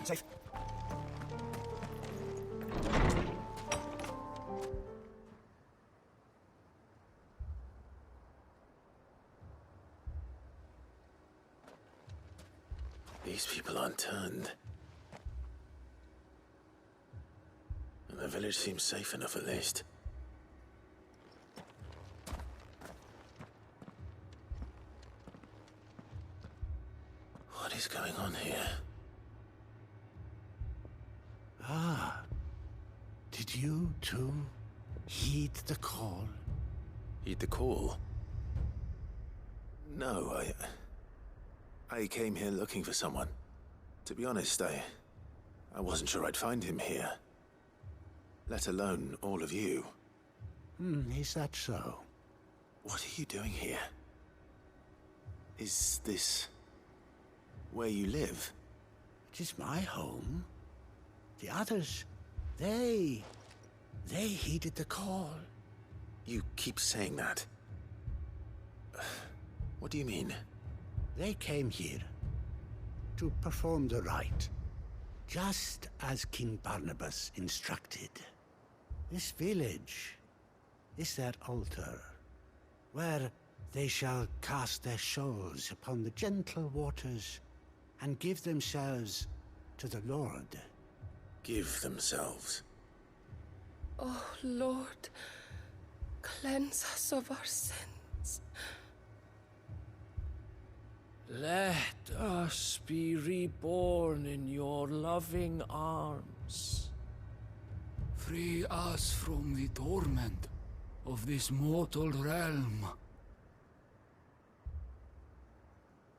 Safe. These people aren't turned. And the village seems safe enough at least. What is going on here? Ah, did you too heed the call? Heed the call? No, I came here looking for someone. To be honest, I wasn't sure I'd find him here. Let alone all of you. Is that so? What are you doing here? Is this where you live? It is my home. The others, they heeded the call. You keep saying that. What do you mean? They came here to perform the rite, just as King Barnabas instructed. This village is their altar, where they shall cast their souls upon the gentle waters and give themselves to the Lord. Give themselves? Oh, Lord, cleanse us of our sins. Let us be reborn in your loving arms. Free us from the torment of this mortal realm.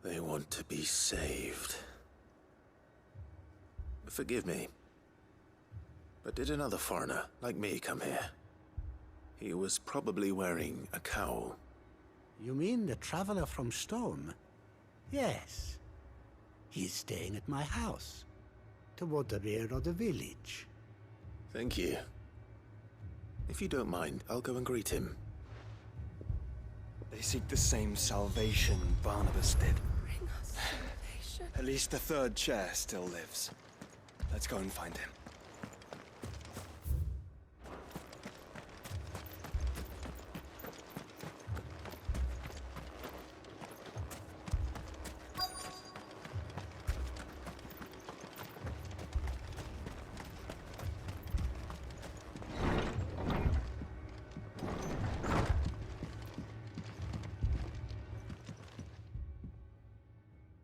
They want to be saved. Forgive me, but did another foreigner like me come here? He was probably wearing a cowl. You mean the traveler from Stone? Yes. He's staying at my house, toward the rear of the village. Thank you. If you don't mind, I'll go and greet him. They seek the same salvation Barnabas did. Bring us salvation. At least the third chair still lives. Let's go and find him.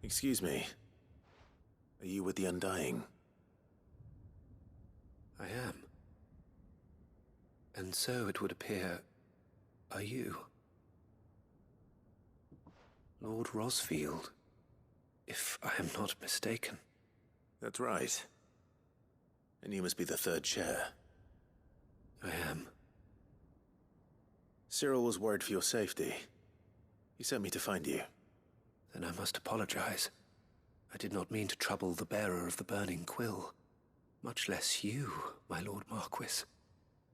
Excuse me. Are you with the Undying? I am. And so it would appear, are you? Lord Rosfield, if I am not mistaken. That's right. And you must be the third chair. I am. Cyril was worried for your safety. He sent me to find you. Then I must apologize. I did not mean to trouble the bearer of the burning quill. Much less you, my Lord Marquis.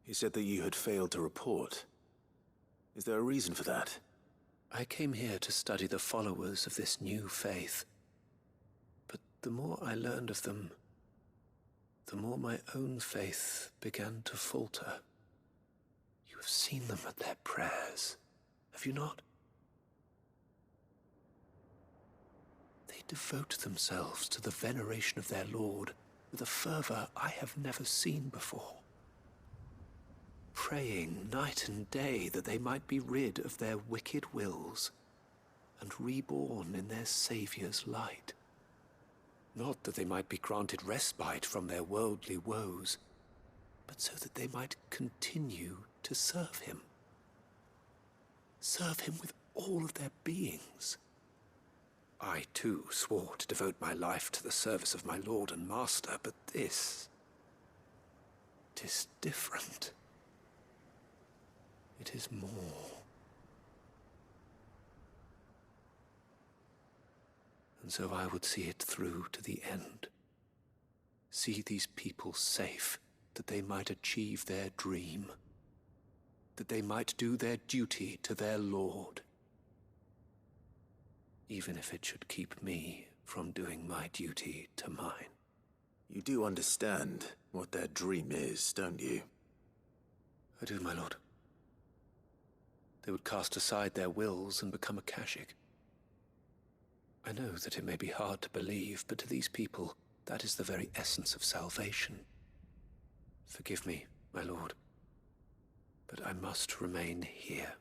He said that you had failed to report. Is there a reason for that? I came here to study the followers of this new faith. But the more I learned of them, the more my own faith began to falter. You have seen them at their prayers, have you not? They devote themselves to the veneration of their Lord with a fervor I have never seen before. Praying night and day that they might be rid of their wicked wills and reborn in their Saviour's light. Not that they might be granted respite from their worldly woes, but so that they might continue to serve him. Serve him with all of their beings. I, too, swore to devote my life to the service of my Lord and Master, but this... it is different. It is more. And so I would see it through to the end. See these people safe, that they might achieve their dream. That they might do their duty to their Lord. Even if it should keep me from doing my duty to mine. You do understand what their dream is, don't you? I do, my lord. They would cast aside their wills and become a Kashik. I know that it may be hard to believe, but to these people, that is the very essence of salvation. Forgive me, my lord, but I must remain here.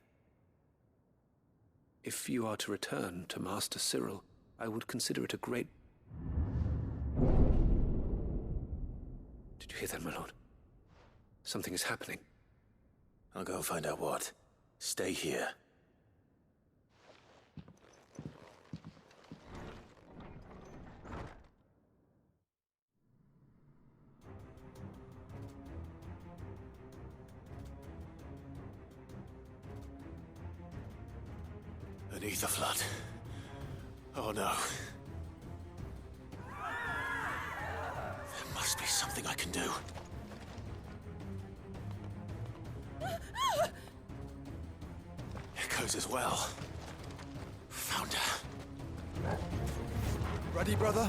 If you are to return to Master Cyril, I would consider it a great... Did you hear that, my lord? Something is happening. I'll go and find out what. Stay here. Beneath the flood. Oh no. There must be something I can do. Echoes as well. Found her. Ready, brother?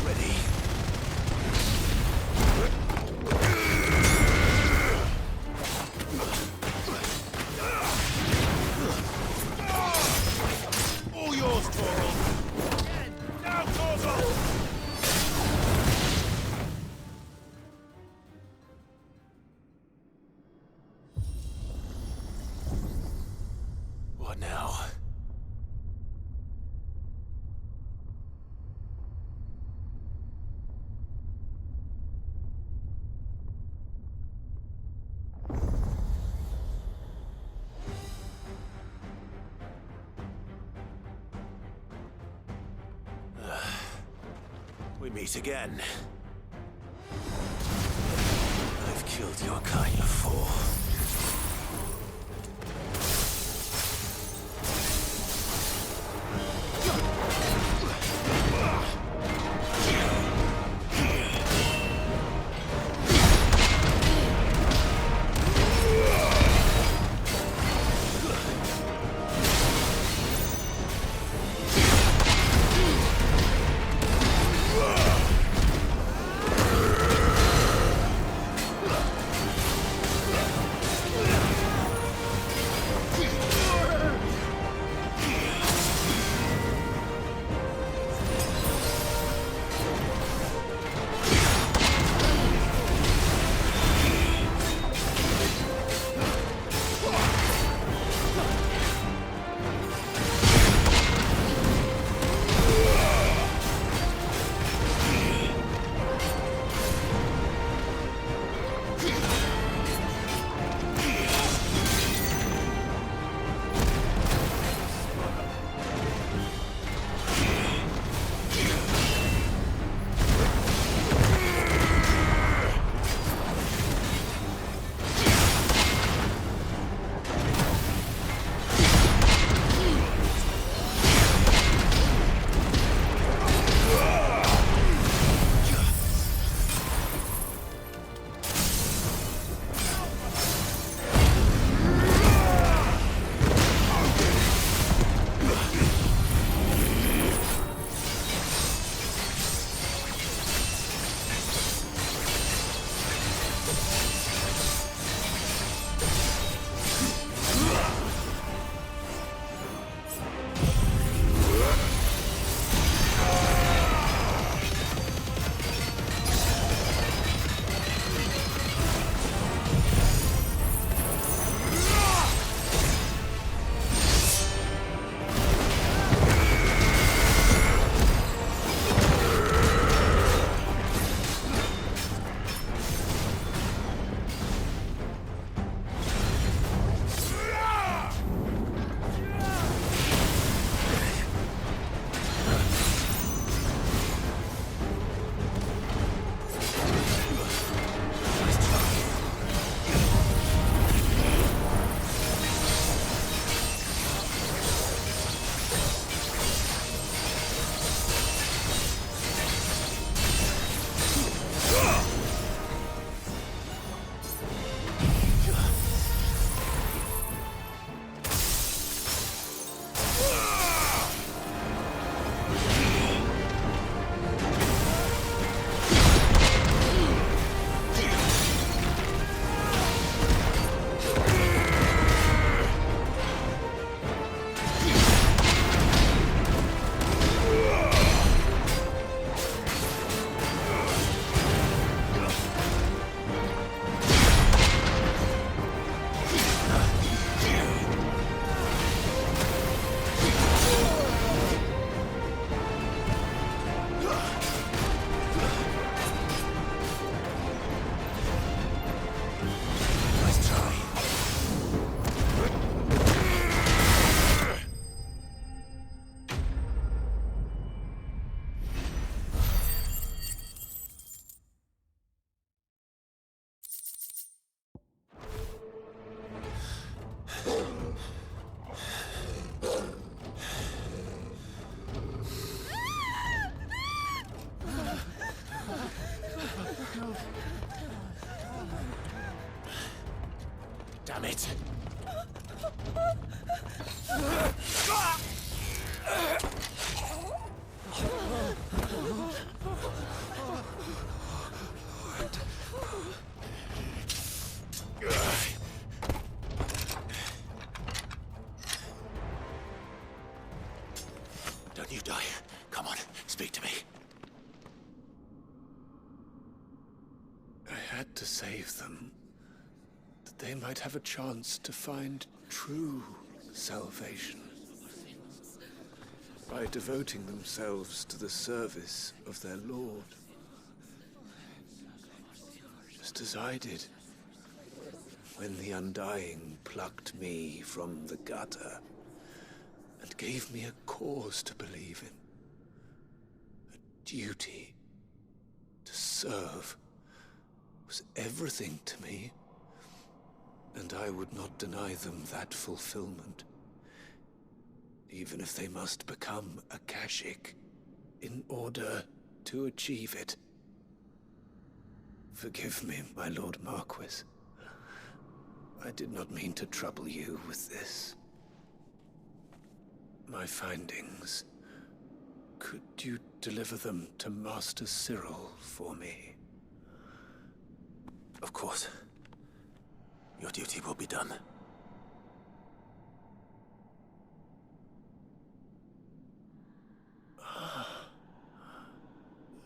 Ready? All yours, Torgal! Now, Torgal! What now? We meet again. I've killed your kind before. Damn it! Don't you die. Come on, speak to me. I had to save them, that they might have a chance to find true salvation. By devoting themselves to the service of their Lord. Just as I did, when the Undying plucked me from the gutter and gave me a cause to believe in. A duty to serve was everything to me, and I would not deny them that fulfillment, even if they must become a Kashik in order to achieve it. Forgive me, my Lord Marquis. I did not mean to trouble you with this. My findings. Could you deliver them to Master Cyril for me? Of course. Your duty will be done.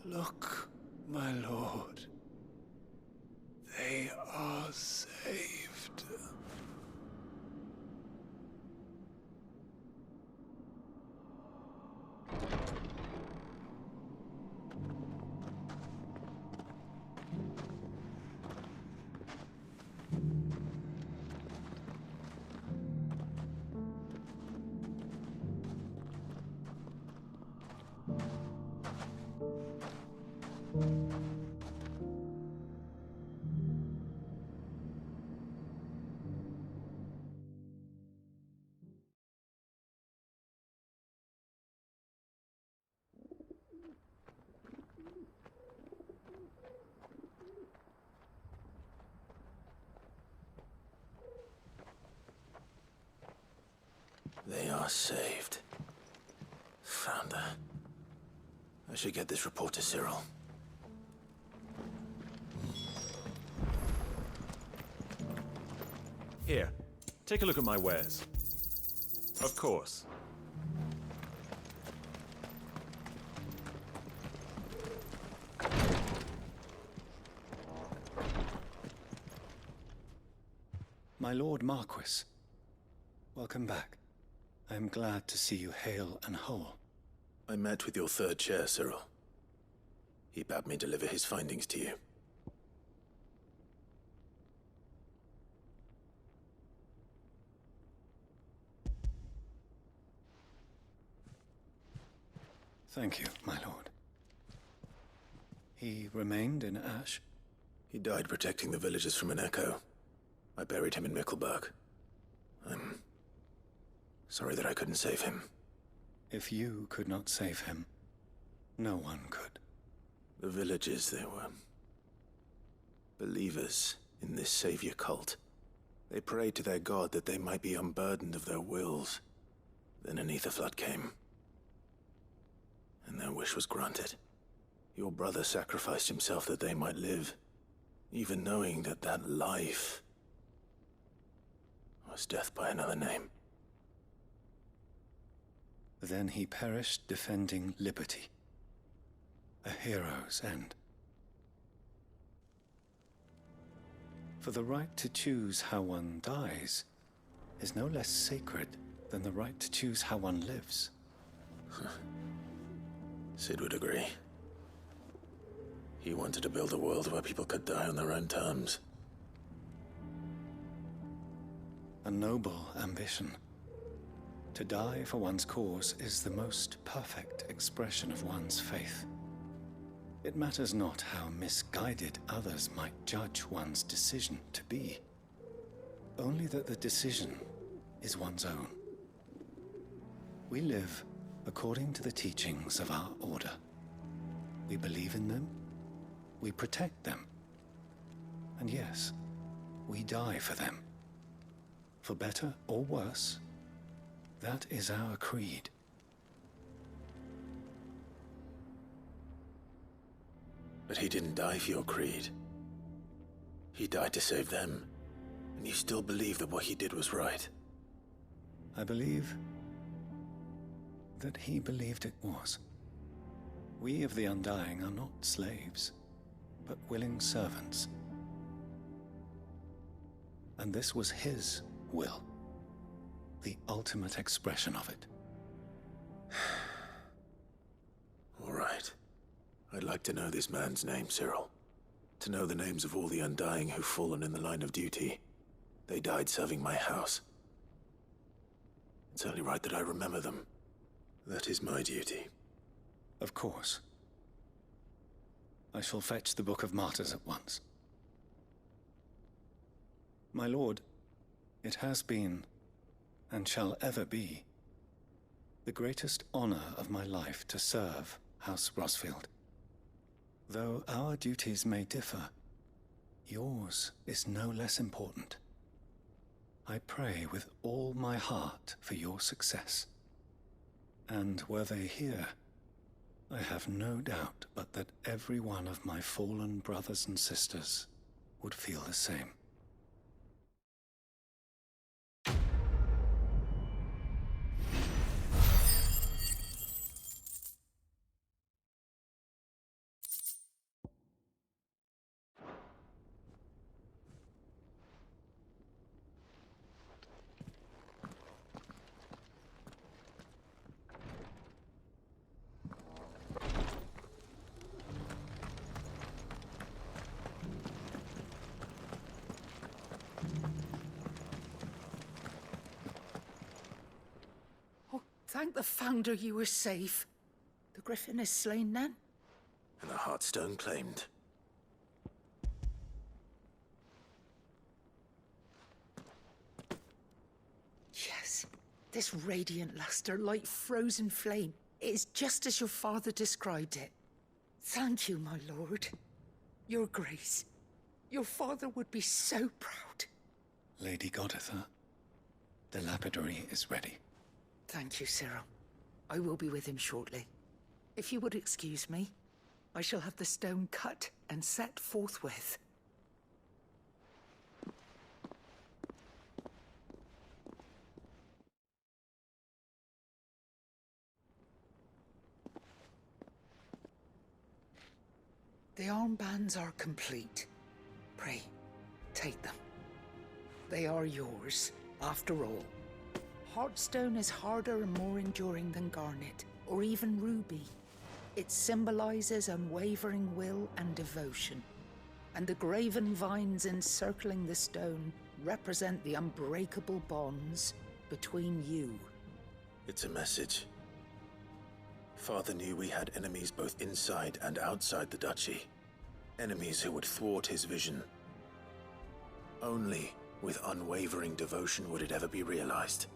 Look, my lord. They are saved. They are saved. Founder. I should get this report to Cyril. Here, take a look at my wares. Of course. My Lord Marquis, welcome back. I am glad to see you hale and whole. I met with your third chair, Cyril. He bade me deliver his findings to you. Thank you, my lord. He remained in Ash? He died protecting the villagers from an echo. I buried him in Mickelberg. I'm sorry that I couldn't save him. If you could not save him, no one could. The villagers, they were believers in this savior cult. They prayed to their god that they might be unburdened of their wills. Then an ether flood came, and their wish was granted. Your brother sacrificed himself that they might live, even knowing that that life was death by another name. Then he perished defending liberty. A hero's end. For the right to choose how one dies is no less sacred than the right to choose how one lives. Sid would agree. He wanted to build a world where people could die on their own terms. A noble ambition. To die for one's cause is the most perfect expression of one's faith. It matters not how misguided others might judge one's decision to be. Only that the decision is one's own. We live according to the teachings of our order. We believe in them, we protect them, and yes, we die for them. For better or worse, that is our creed. But he didn't die for your creed. He died to save them. And you still believe that what he did was right. I believe that he believed it was. We of the Undying are not slaves, but willing servants. And this was his will, the ultimate expression of it. All right. I'd like to know this man's name, Cyril. To know the names of all the Undying who've fallen in the line of duty. They died serving my house. It's only right that I remember them. That is my duty. Of course. I shall fetch the Book of Martyrs at once. My lord, it has been, and shall ever be, the greatest honor of my life to serve House Rosfield. Though our duties may differ, yours is no less important. I pray with all my heart for your success. And were they here, I have no doubt but that every one of my fallen brothers and sisters would feel the same. Thank the Founder you were safe. The Griffin is slain then? And the Heartstone claimed. Yes. This radiant luster, like frozen flame. It is just as your father described it. Thank you, my lord. Your grace. Your father would be so proud. Lady Goditha, the lapidary is ready. Thank you, Cyril. I will be with him shortly. If you would excuse me, I shall have the stone cut and set forthwith. The armbands are complete. Pray, take them. They are yours, after all. Heartstone is harder and more enduring than garnet, or even ruby. It symbolizes unwavering will and devotion. And the graven vines encircling the stone represent the unbreakable bonds between you. It's a message. Father knew we had enemies both inside and outside the duchy. Enemies who would thwart his vision. Only with unwavering devotion would it ever be realized.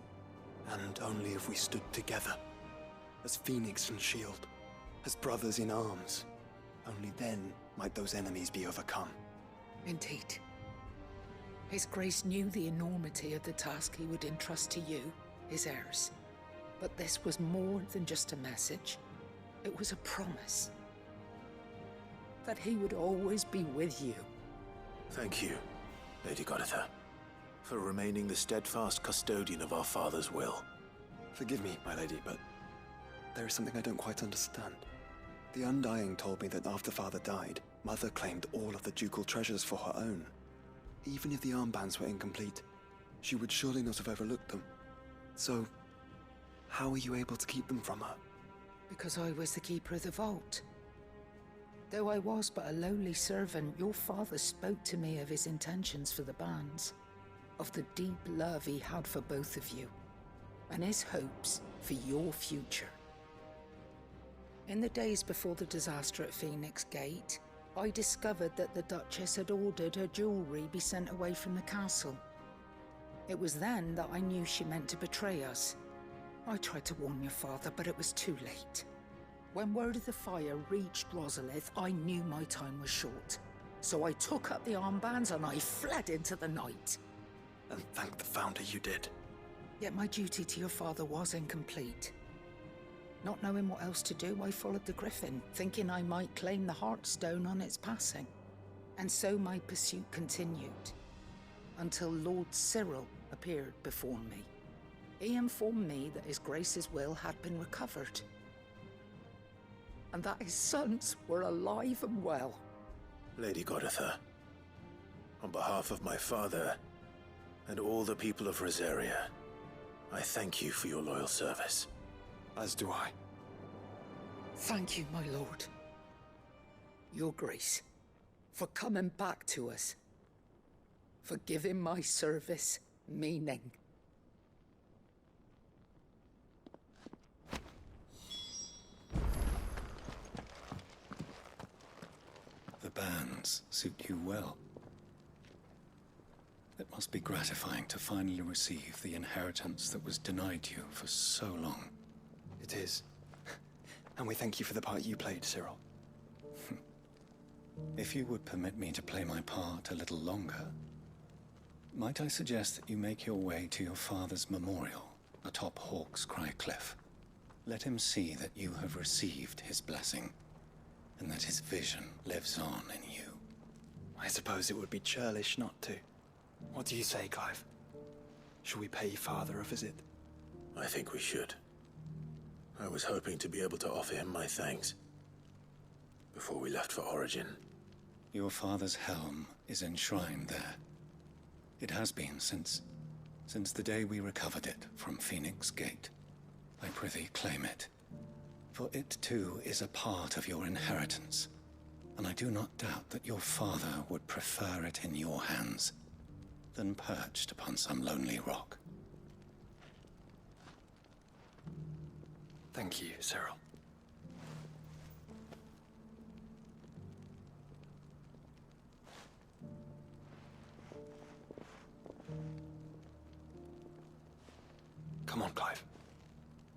And only if we stood together, as Phoenix and Shield, as brothers in arms, only then might those enemies be overcome. Indeed. His Grace knew the enormity of the task he would entrust to you, his heirs. But this was more than just a message. It was a promise. That he would always be with you. Thank you, Lady Goditha, for remaining the steadfast custodian of our father's will. Forgive me, my lady, but there is something I don't quite understand. The Undying told me that after Father died, Mother claimed all of the ducal treasures for her own. Even if the armbands were incomplete, she would surely not have overlooked them. So, how were you able to keep them from her? Because I was the keeper of the vault. Though I was but a lowly servant, your father spoke to me of his intentions for the bands, of the deep love he had for both of you, and his hopes for your future. In the days before the disaster at Phoenix Gate, I discovered that the Duchess had ordered her jewelry be sent away from the castle. It was then that I knew she meant to betray us. I tried to warn your father, but it was too late. When word of the fire reached Rosalith, I knew my time was short. So I took up the armbands and I fled into the night. and thank the Founder you did. Yet my duty to your father was incomplete. Not knowing what else to do, I followed the Griffin, thinking I might claim the Heartstone on its passing. And so my pursuit continued, until Lord Cyril appeared before me. He informed me that His Grace's will had been recovered, and that his sons were alive and well. Lady Goditha, on behalf of my father and all the people of Rosaria, I thank you for your loyal service. As do I. Thank you, my lord. Your Grace, for coming back to us, for giving my service meaning. The bands suit you well. It must be gratifying to finally receive the inheritance that was denied you for so long. It is. And we thank you for the part you played, Cyril. If you would permit me to play my part a little longer, might I suggest that you make your way to your father's memorial atop Hawk's Cry Cliff? Let him see that you have received his blessing, and that his vision lives on in you. I suppose it would be churlish not to. What do you say, Clive? Shall we pay Father a visit? I think we should. I was hoping to be able to offer him my thanks before we left for Origin. Your father's helm is enshrined there. It has been since the day we recovered it from Phoenix Gate. I prithee claim it, for it too is a part of your inheritance, and I do not doubt that your father would prefer it in your hands than perched upon some lonely rock. Thank you, Cyril. Come on, Clive.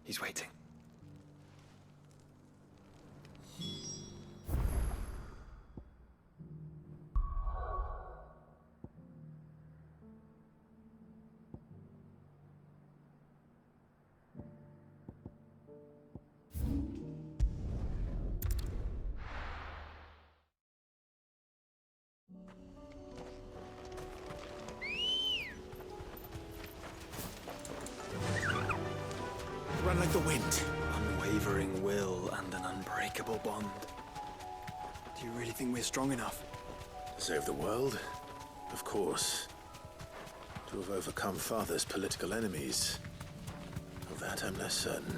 He's waiting. Run like the wind. Unwavering will and an unbreakable bond. Do you really think we're strong enough? To save the world? Of course. To have overcome Father's political enemies? Of that I'm less certain.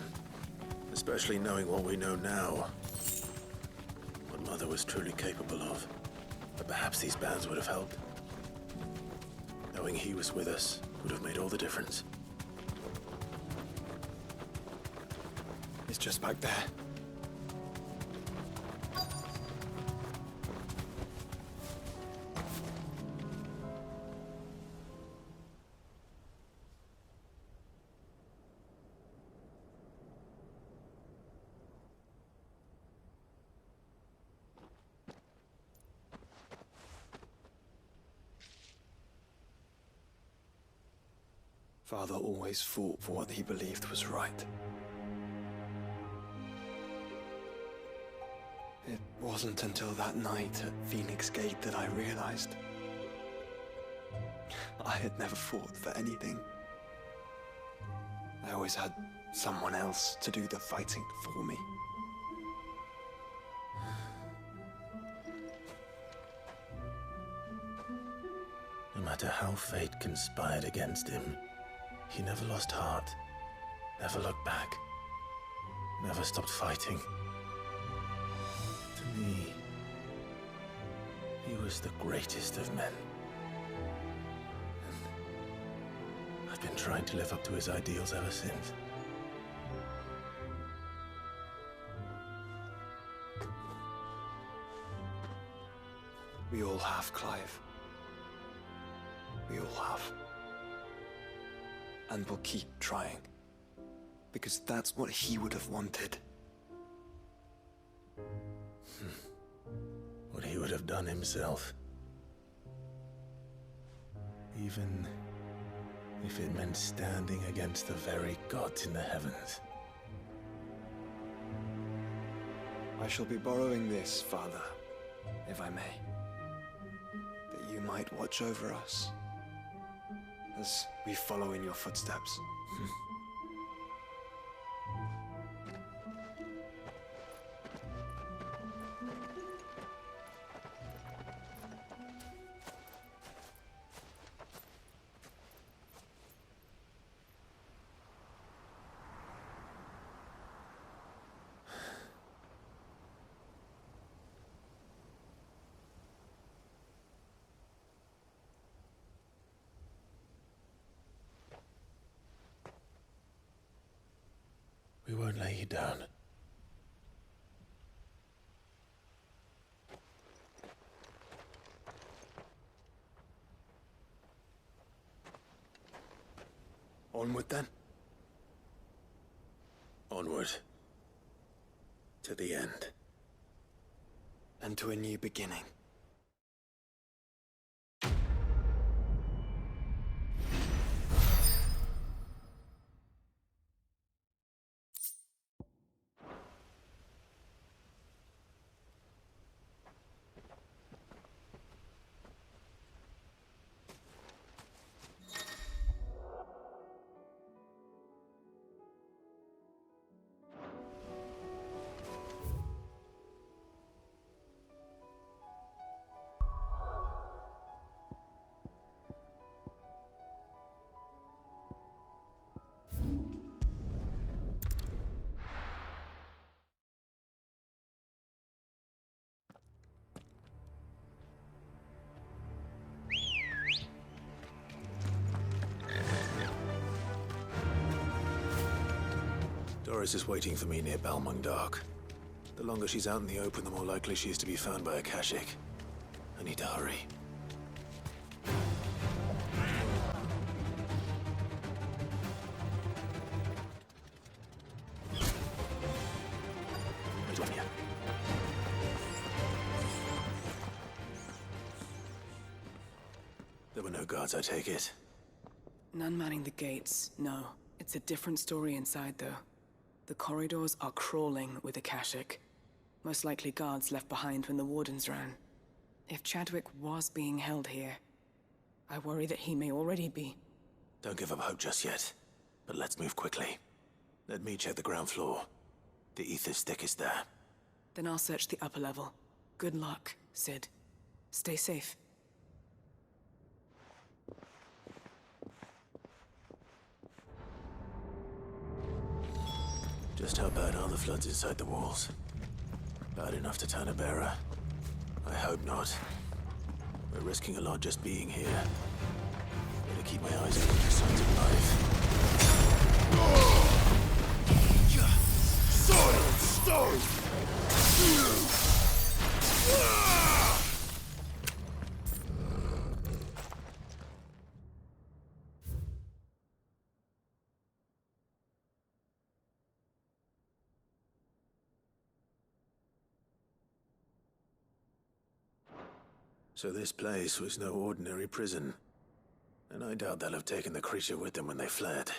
Especially knowing what we know now. What Mother was truly capable of. But perhaps these bands would have helped. Knowing he was with us would have made all the difference. It's just back there. Father always fought for what he believed was right. It wasn't until that night at Phoenix Gate that I realized I had never fought for anything. I always had someone else to do the fighting for me. No matter how fate conspired against him, he never lost heart, never looked back, never stopped fighting. To me, he was the greatest of men. And I've been trying to live up to his ideals ever since. We all have, Clive. We all have. And we'll keep trying. Because that's what he would have wanted. What he would have done himself. Even if it meant standing against the very gods in the heavens. I shall be borrowing this, Father, if I may. That you might watch over us as we follow in your footsteps. We won't lay you down. Onward then. Onward. To the end. And to a new beginning. Doris is waiting for me near Balmung Dock. The longer she's out in the open, the more likely she is to be found by a Kashik. I need to hurry. There were no guards, I take it. None manning the gates, no. It's a different story inside, though. The corridors are crawling with Akashic. Most likely guards left behind when the wardens ran. If Chadwick was being held here, I worry that he may already be. Don't give up hope just yet, but let's move quickly. Let me check the ground floor. The ether stick is there. Then I'll search the upper level. Good luck, Sid. Stay safe. Just how bad are the floods inside the walls? Bad enough to turn a bearer? I hope not. We're risking a lot just being here. Better keep my eyes open for signs of life. Sword and stone! So this place was no ordinary prison. And I doubt they'll have taken the creature with them when they fled.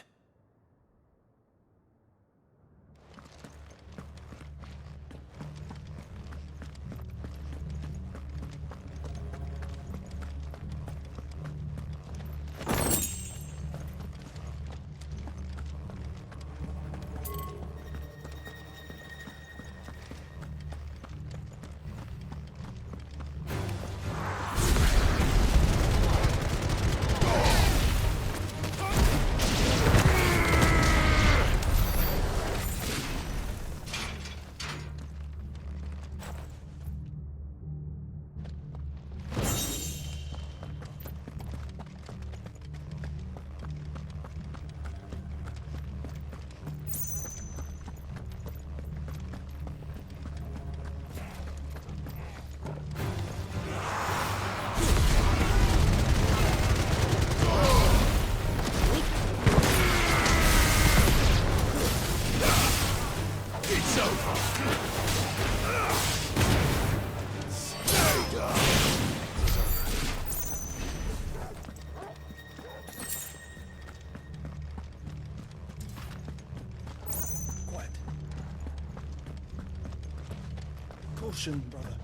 Caution, brother.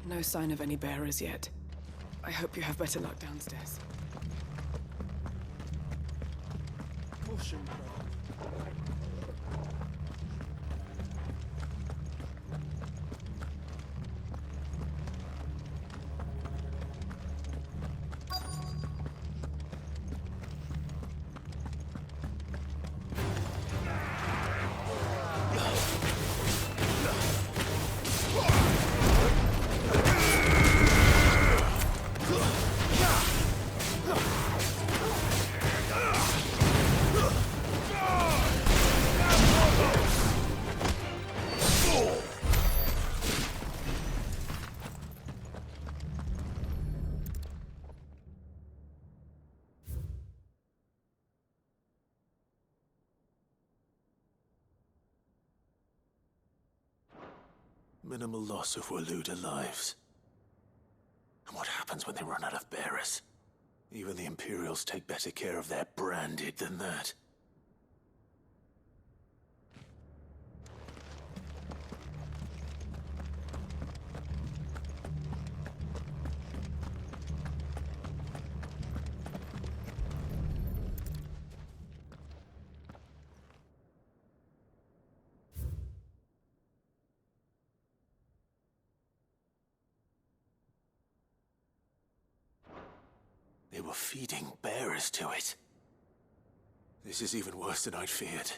No sign of any bearers yet. I hope you have better luck downstairs. Caution, brother. Minimal loss of Waluda lives. And what happens when they run out of bearers? Even the Imperials take better care of their branded than that. They were feeding bearers to it. This is even worse than I'd feared.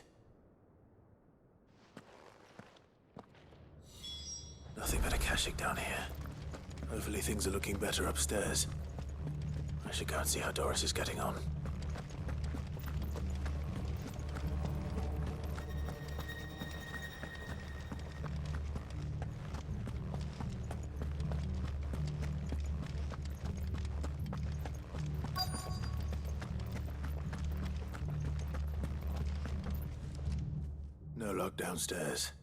Nothing but a Akashic down here. Hopefully things are looking better upstairs. I should go and see how Doris is getting on. No lock downstairs.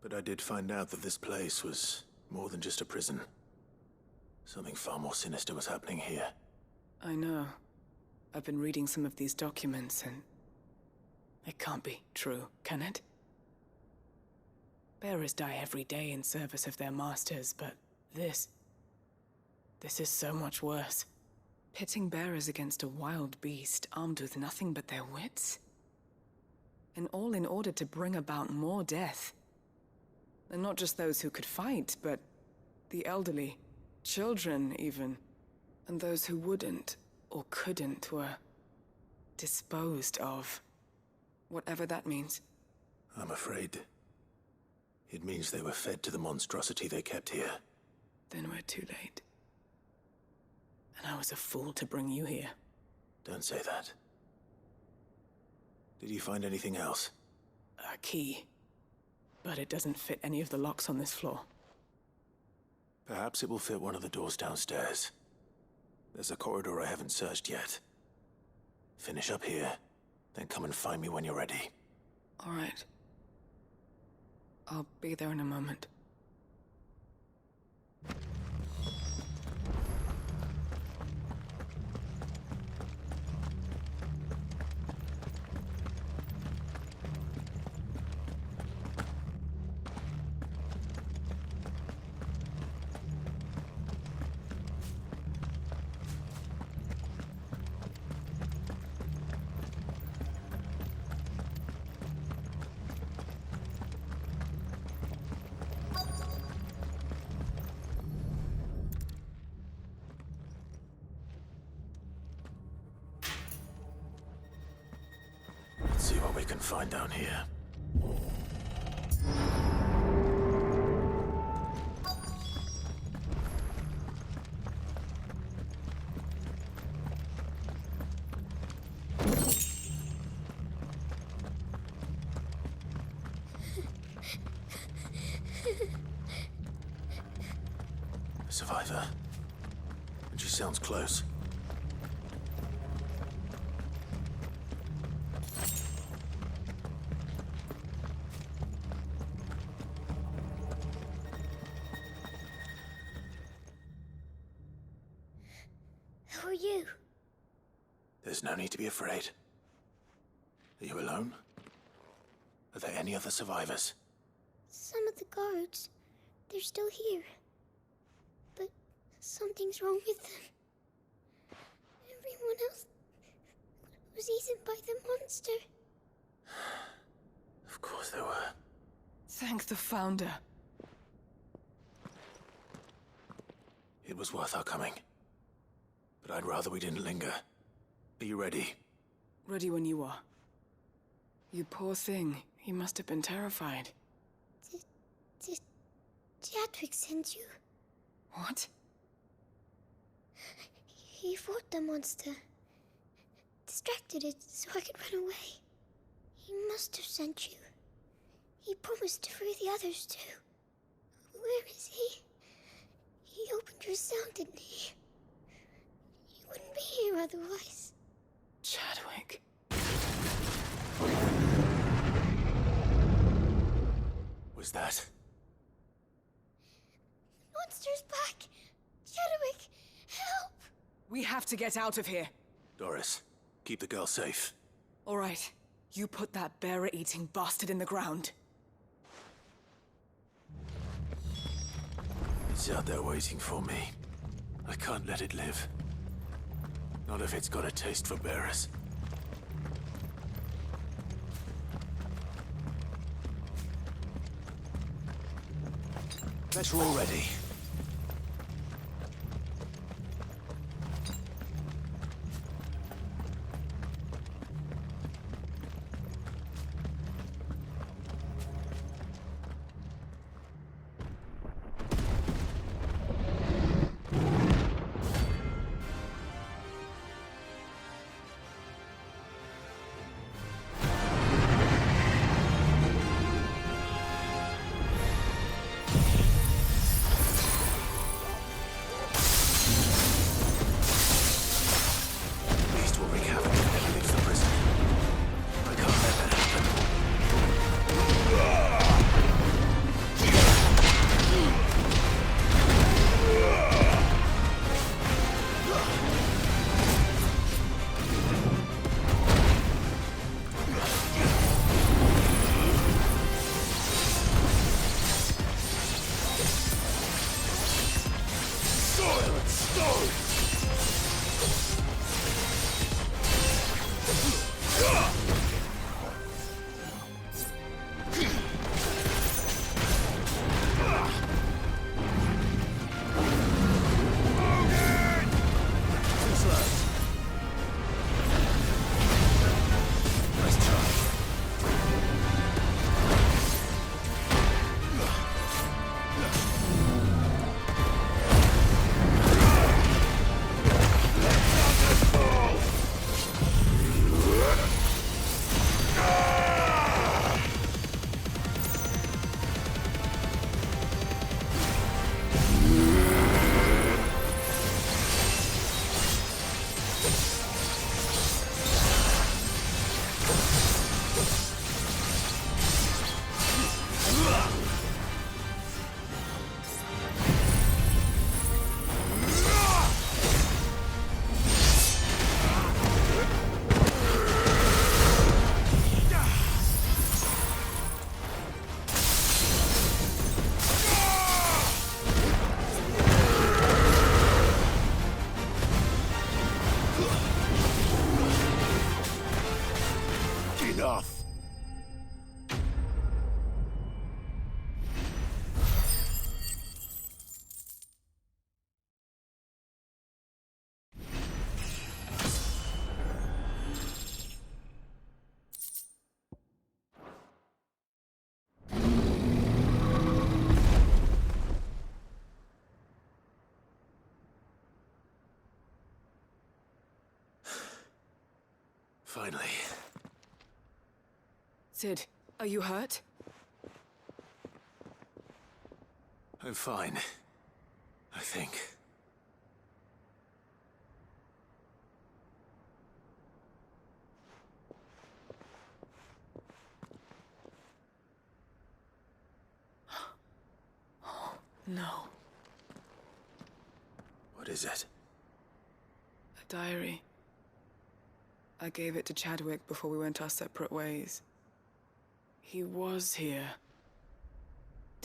But I did find out that this place was more than just a prison. Something far more sinister was happening here. I know. I've been reading some of these documents and... it can't be true, can it? Bearers die every day in service of their masters, but this is so much worse. Pitting bearers against a wild beast armed with nothing but their wits? And all in order to bring about more death. And not just those who could fight, but the elderly, children even. And those who wouldn't or couldn't were disposed of. Whatever that means. I'm afraid it means they were fed to the monstrosity they kept here. Then we're too late. And I was a fool to bring you here. Don't say that. Did you find anything else? A key. But it doesn't fit any of the locks on this floor. Perhaps it will fit one of the doors downstairs. There's a corridor I haven't searched yet. Finish up here, then come and find me when you're ready. All right. I'll be there in a moment. Let's see what we can find down here. A survivor. And she sounds close. Who are you? There's no need to be afraid. Are you alone? Are there any other survivors? Some of The guards, they're still here. But something's wrong with them. Everyone else was eaten by the monster. Of course they were. Thank the Founder. It was worth our coming. But I'd rather we didn't linger. Are you ready? Ready when you are. You poor thing. He must have been terrified. Did Chadwick send you? What? He fought the monster. Distracted it so I could run away. He must have sent you. He promised to free the others too. Where is he? He opened your cell, didn't he? He wouldn't be here otherwise. Chadwick. Was that? Monster's back! Chadwick, help! We have to get out of here. Doris, keep the girl safe. All right. You put that bearer-eating bastard in the ground. It's out there waiting for me. I can't let it live. Not if it's got a taste for bearers. Bet we're all ready. Finally. Sid, are you hurt? I'm fine. I think. Oh, no. What is it? A diary. I gave it to Chadwick before we went our separate ways. He was here.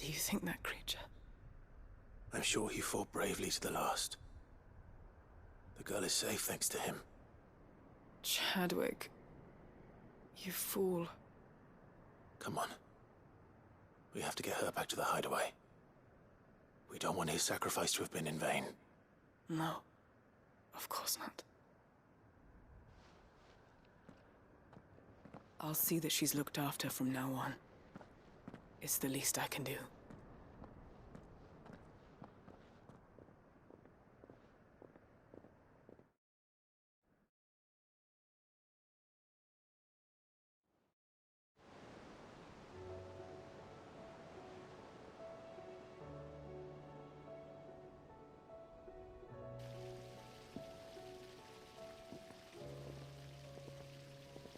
Do you think that creature? I'm sure he fought bravely to the last. The girl is safe thanks to him. Chadwick. You fool. Come on. We have to get her back to the hideaway. We don't want his sacrifice to have been in vain. No. Of course not. I'll see that she's looked after from now on. It's the least I can do.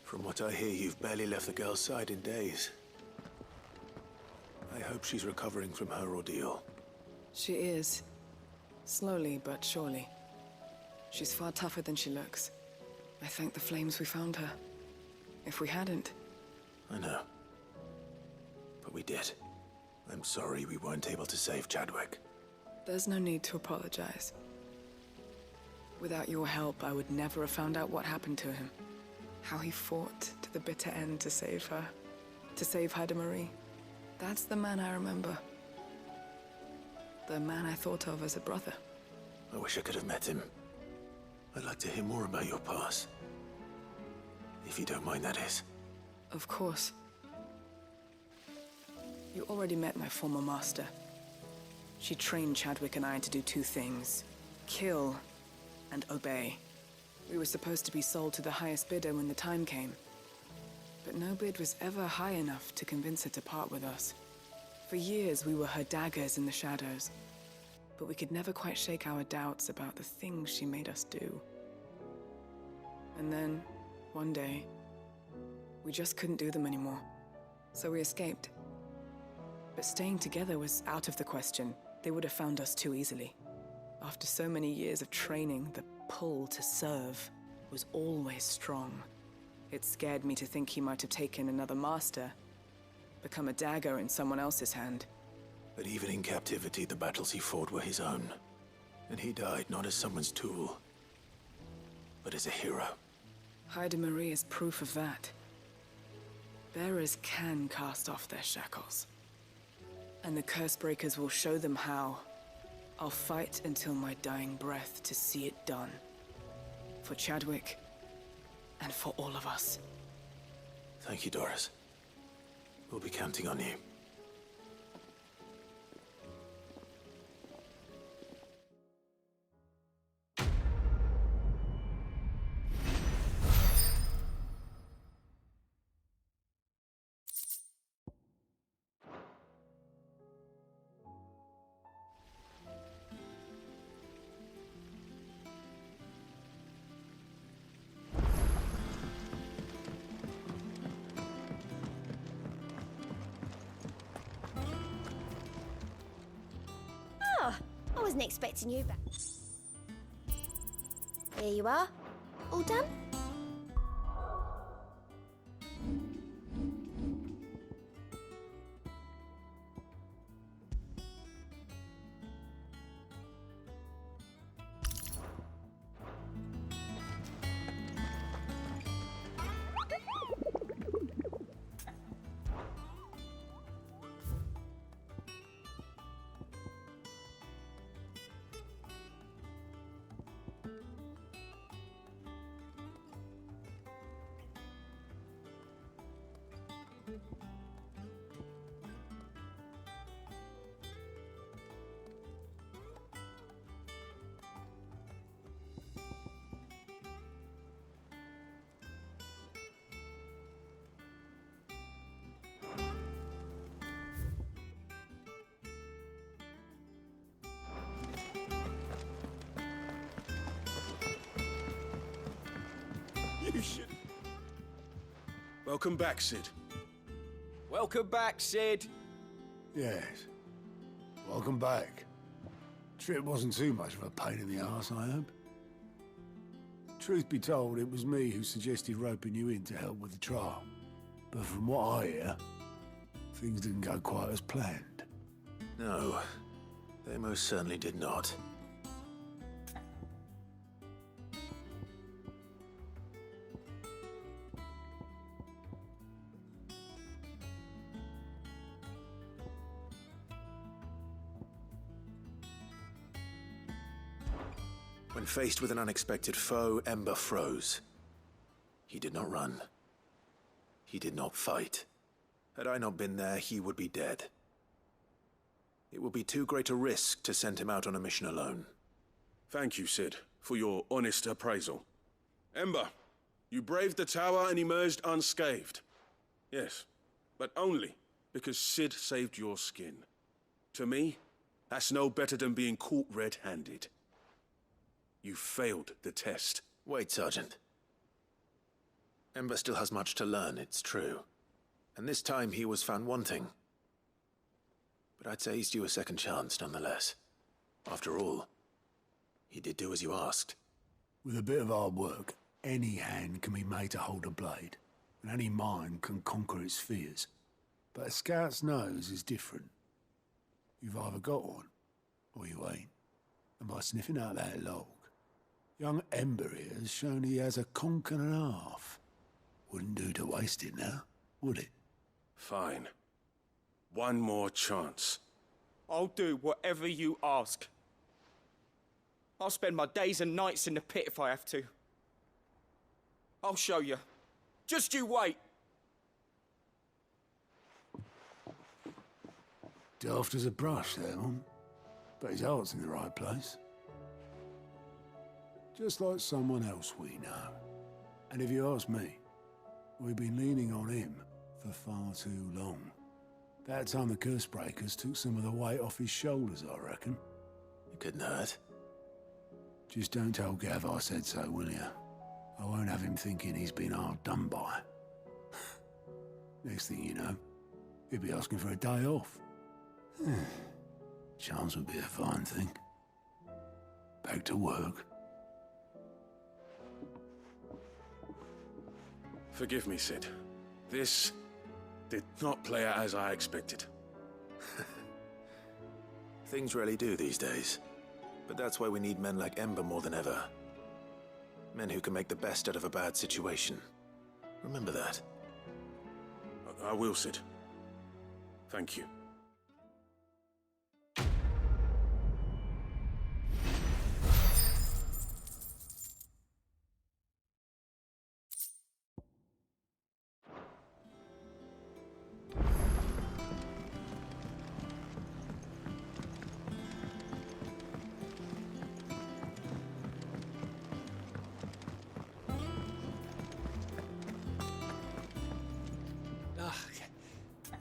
From what I hear, you've barely left the girl's side in days. I hope she's recovering from her ordeal. She is. Slowly but surely. She's far tougher than she looks. I thank the flames we found her. If we hadn't... I know. But we did. I'm sorry we weren't able to save Chadwick. There's no need to apologize. Without your help, I would never have found out what happened to him. How he fought to the bitter end to save her. To save Haida Marie. That's the man I remember. The man I thought of as a brother. I wish I could have met him. I'd like to hear more about your past. If you don't mind, that is. Of course. You already met my former master. She trained Chadwick and I to do two things. Kill and obey. We were supposed to be sold to the highest bidder when the time came. But no bid was ever high enough to convince her to part with us. For years, we were her daggers in the shadows. But we could never quite shake our doubts about the things she made us do. And then, one day, we just couldn't do them anymore. So we escaped. But staying together was out of the question. They would have found us too easily. After so many years of training, the pull to serve was always strong. It scared me to think he might have taken another master, become a dagger in someone else's hand. But even in captivity, the battles he fought were his own. And he died not as someone's tool, but as a hero. Haida Marie is proof of that. Bearers can cast off their shackles. And the curse breakers will show them how. I'll fight until my dying breath to see it done. For Chadwick, and for all of us. Thank you, Doris. We'll be counting on you. I wasn't expecting you back. Here you are. All done? You should... Welcome back, Sid. Welcome back, Sid. Yes. Welcome back. Trip wasn't too much of a pain in the arse, I hope. Truth be told, it was me who suggested roping you in to help with the trial. But from what I hear, things didn't go quite as planned. No, they most certainly did not. When faced with an unexpected foe, Ember froze. He did not run. He did not fight. Had I not been there, he would be dead. It would be too great a risk to send him out on a mission alone. Thank you, Cid, for your honest appraisal. Ember, you braved the tower and emerged unscathed. Yes, but only because Cid saved your skin. To me, that's no better than being caught red-handed. You failed the test. Wait, Sergeant. Ember still has much to learn, it's true. And this time he was found wanting. But I'd say he's due a second chance, nonetheless. After all, he did do as you asked. With a bit of hard work, any hand can be made to hold a blade, and any mind can conquer its fears. But a scout's nose is different. You've either got one, or you ain't. And by sniffing out that log, young Ember here has shown he has a conch and a half. Wouldn't do to waste it now, would it? Fine. One more chance. I'll do whatever you ask. I'll spend my days and nights in the pit if I have to. I'll show you. Just you wait. Daft as a brush, that one. But his heart's in the right place. Just like someone else we know. And if you ask me, we've been leaning on him for far too long. That time the curse breakers took some of the weight off his shoulders, I reckon. It couldn't hurt. Just don't tell Gav I said so, will you? I won't have him thinking he's been hard done by. Next thing you know, he'll be asking for a day off. Chance would be a fine thing. Back to work. Forgive me, Cid. This did not play out as I expected. Things really do these days. But that's why we need men like Ember more than ever. Men who can make the best out of a bad situation. Remember that. I will, Cid. Thank you.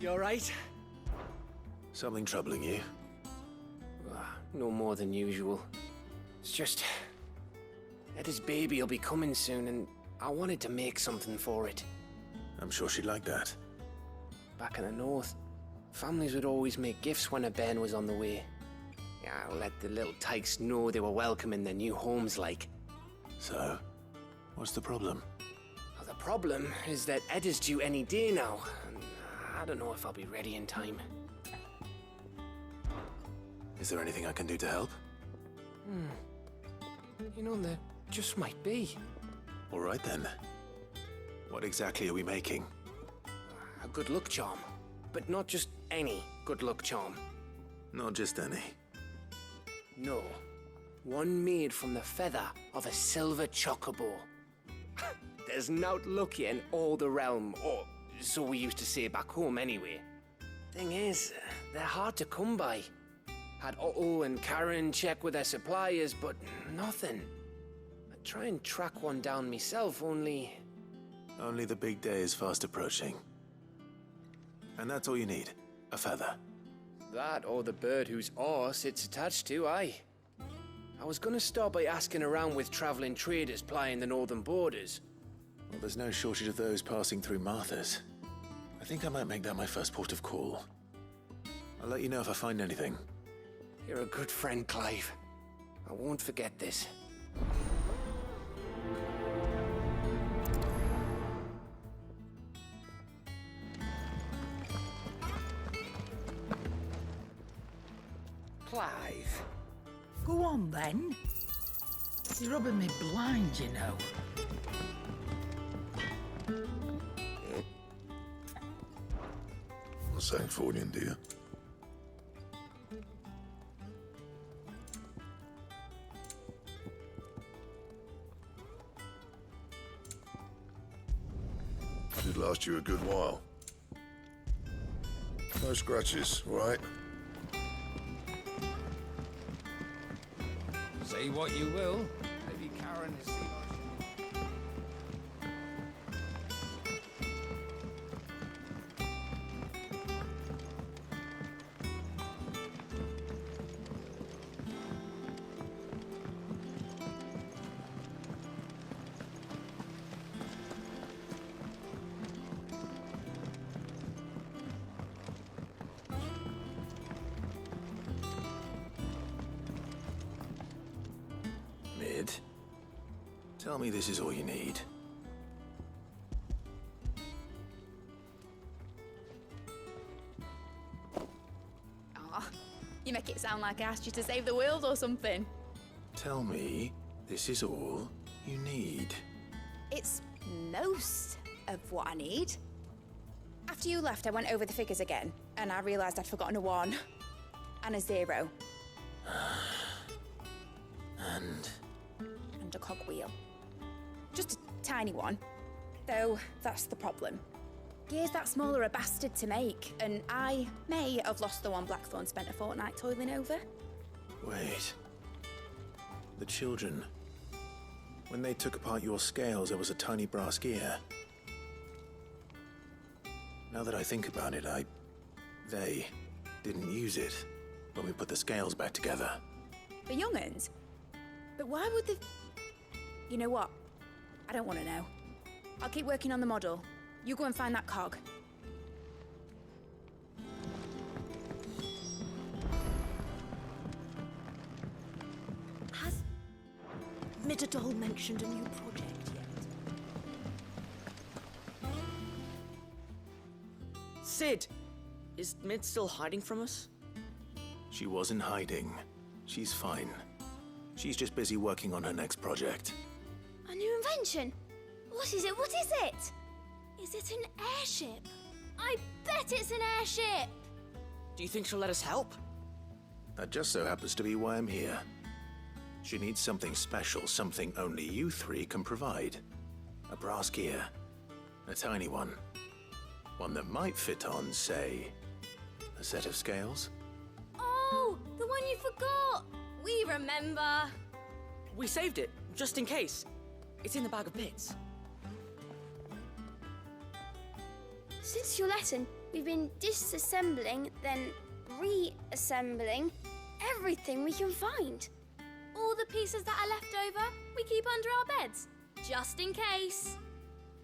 You alright? Something troubling you? No more than usual. It's just... Eda's baby will be coming soon, and I wanted to make something for it. I'm sure she'd like that. Back in the north, families would always make gifts when a bairn was on the way. Yeah, let the little tykes know they were welcome in their new homes, like. So, what's the problem? Well, the problem is that Eda's due any day now, and I don't know if I'll be ready in time. Is there anything I can do to help? You know, there just might be. All right then. What exactly are we making? A good luck charm. But not just any good luck charm. Not just any. No. One made from the feather of a silver chocobo. There's naught luckier in all the realm, or so we used to say back home anyway. Thing is, they're hard to come by. Had Otto and Karen check with their suppliers, but nothing. I'd try and track one down myself, only... Only the big day is fast approaching. And that's all you need, a feather. That or the bird whose oar sits attached to, aye. I was gonna start by asking around with traveling traders plying the northern borders. Well, there's no shortage of those passing through Martha's. I think I might make that my first port of call. I'll let you know if I find anything. You're a good friend, Clive. I won't forget this. Clive. Go on, then. You're rubbing me blind, you know. What's that for you, dear? Did last you a good while. No scratches, right? Say what you will. Maybe Karen has seen Mid, tell me this is all you need. Aw, you make it sound like I asked you to save the world or something. Tell me this is all you need. It's most of what I need. After you left, I went over the figures again, and I realised I'd forgotten a 1 and a 0. And a cogwheel. Just a tiny one. Though, that's the problem. Gears that small are a bastard to make, and I may have lost the one Blackthorn spent a fortnight toiling over. wait. The children. When they took apart your scales, there was a tiny brass gear. Now that I think about it, they didn't use it when we put the scales back together. The young'uns? But why would they... You know what? I don't want to know. I'll keep working on the model. You go and find that cog. Has Midadol mentioned a new project yet? Sid! Is Mid still hiding from us? She wasn't hiding. She's fine. She's just busy working on her next project. A new invention? What is it? What is it? Is it an airship? I bet it's an airship! Do you think she'll let us help? That just so happens to be why I'm here. She needs something special, something only you three can provide. A brass gear. A tiny one. One that might fit on, say, a set of scales. Oh, the one you forgot! We remember! We saved it, just in case. It's in the bag of bits. Since your lesson, we've been disassembling, then reassembling everything we can find. All the pieces that are left over, we keep under our beds, just in case.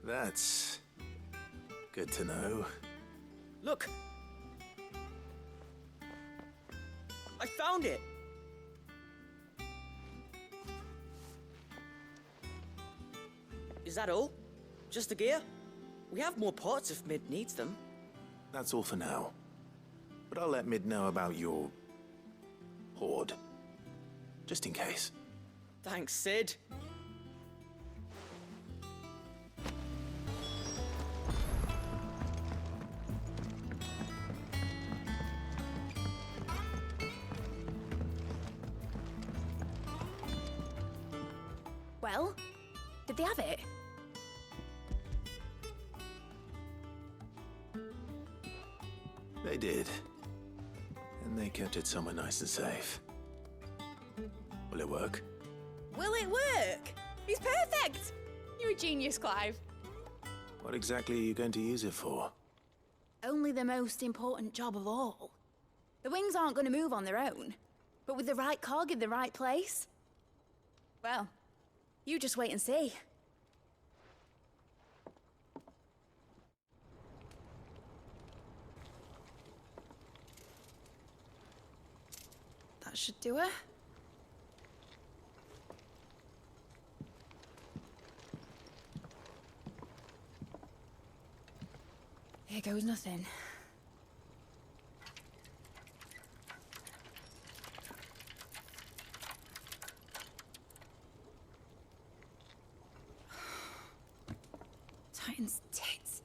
That's good to know. Look! I found it! Is that all? Just the gear? We have more parts if Mid needs them. That's all for now. But I'll let Mid know about your hoard. Just in case. Thanks, Sid. Well, did they have it? They did. And they kept it somewhere nice and safe. Will it work? Will it work? He's perfect! You're a genius, Clive. What exactly are you going to use it for? Only the most important job of all. The wings aren't going to move on their own, but with the right cog in the right place. Well, you just wait and see. That should do it. Here goes nothing. Karen's tits.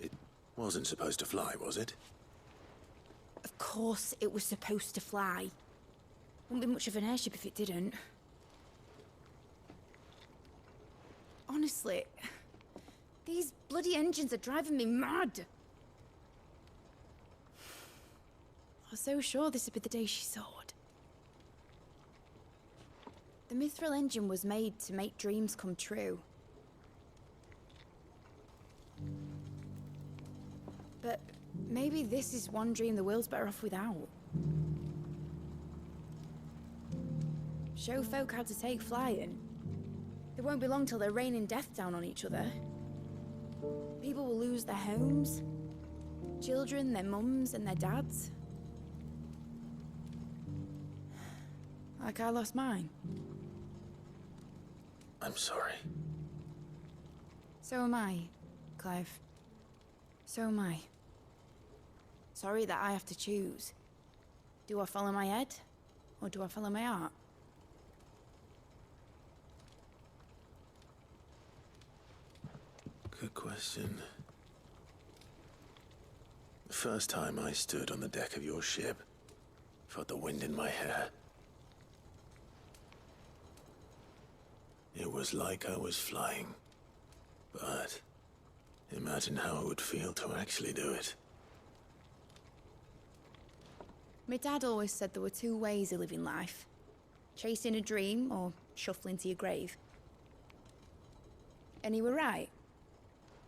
It wasn't supposed to fly, was it? Of course it was supposed to fly. Wouldn't be much of an airship if it didn't. Honestly, these bloody engines are driving me mad. I was so sure this would be the day she soared. The Mithril engine was made to make dreams come true. But maybe this is one dream the world's better off without. Show folk how to take flying. It won't be long till they're raining death down on each other. People will lose their homes, children, their mums and their dads. Like I lost mine. I'm sorry. So am I, Clive. So am I. Sorry that I have to choose. Do I follow my head, or do I follow my heart? Good question. The first time I stood on the deck of your ship, felt the wind in my hair. It was like I was flying. But imagine how it would feel to actually do it. My dad always said there were two ways of living life. Chasing a dream or shuffling to your grave. And he were right.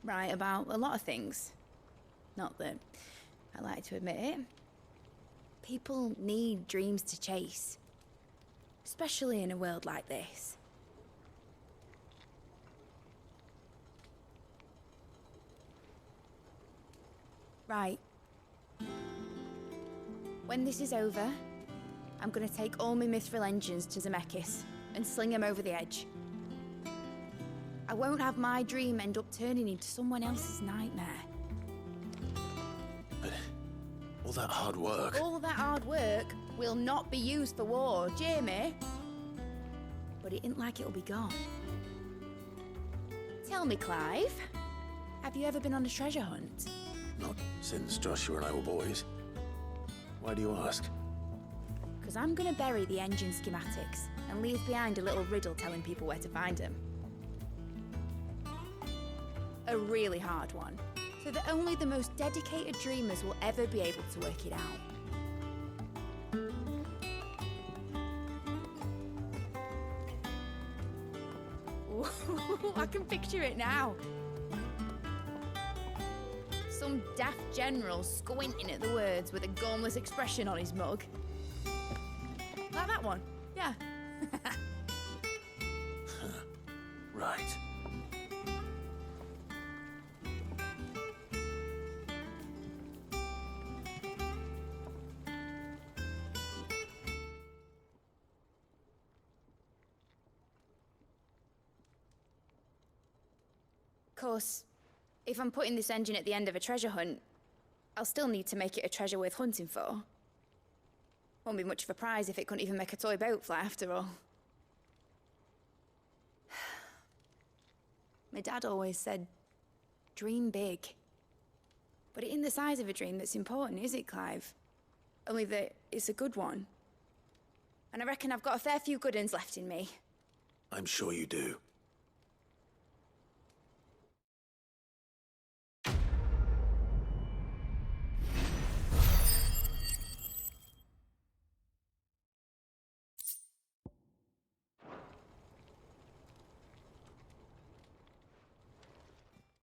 Right about a lot of things. Not that I like to admit it. People need dreams to chase. Especially in a world like this. Right. When this is over, I'm gonna take all my Mithril engines to Zemeckis and sling them over the edge. I won't have my dream end up turning into someone else's nightmare. But all that hard work... All that hard work will not be used for war, Jamie. But it ain't like it'll be gone. Tell me, Clive, have you ever been on a treasure hunt? Not since Joshua and I were boys. Why do you ask? Because I'm gonna bury the engine schematics and leave behind a little riddle telling people where to find them. A really hard one, so that only the most dedicated dreamers will ever be able to work it out. Ooh, I can picture it now. Some daft general squinting at the words with a gormless expression on his mug. Like that one, yeah. Right. Of course, if I'm putting this engine at the end of a treasure hunt, I'll still need to make it a treasure worth hunting for. Won't be much of a prize if it couldn't even make a toy boat fly after all. My dad always said, dream big. But it ain't the size of a dream that's important, is it, Clive? Only that it's a good one. And I reckon I've got a fair few good uns left in me. I'm sure you do.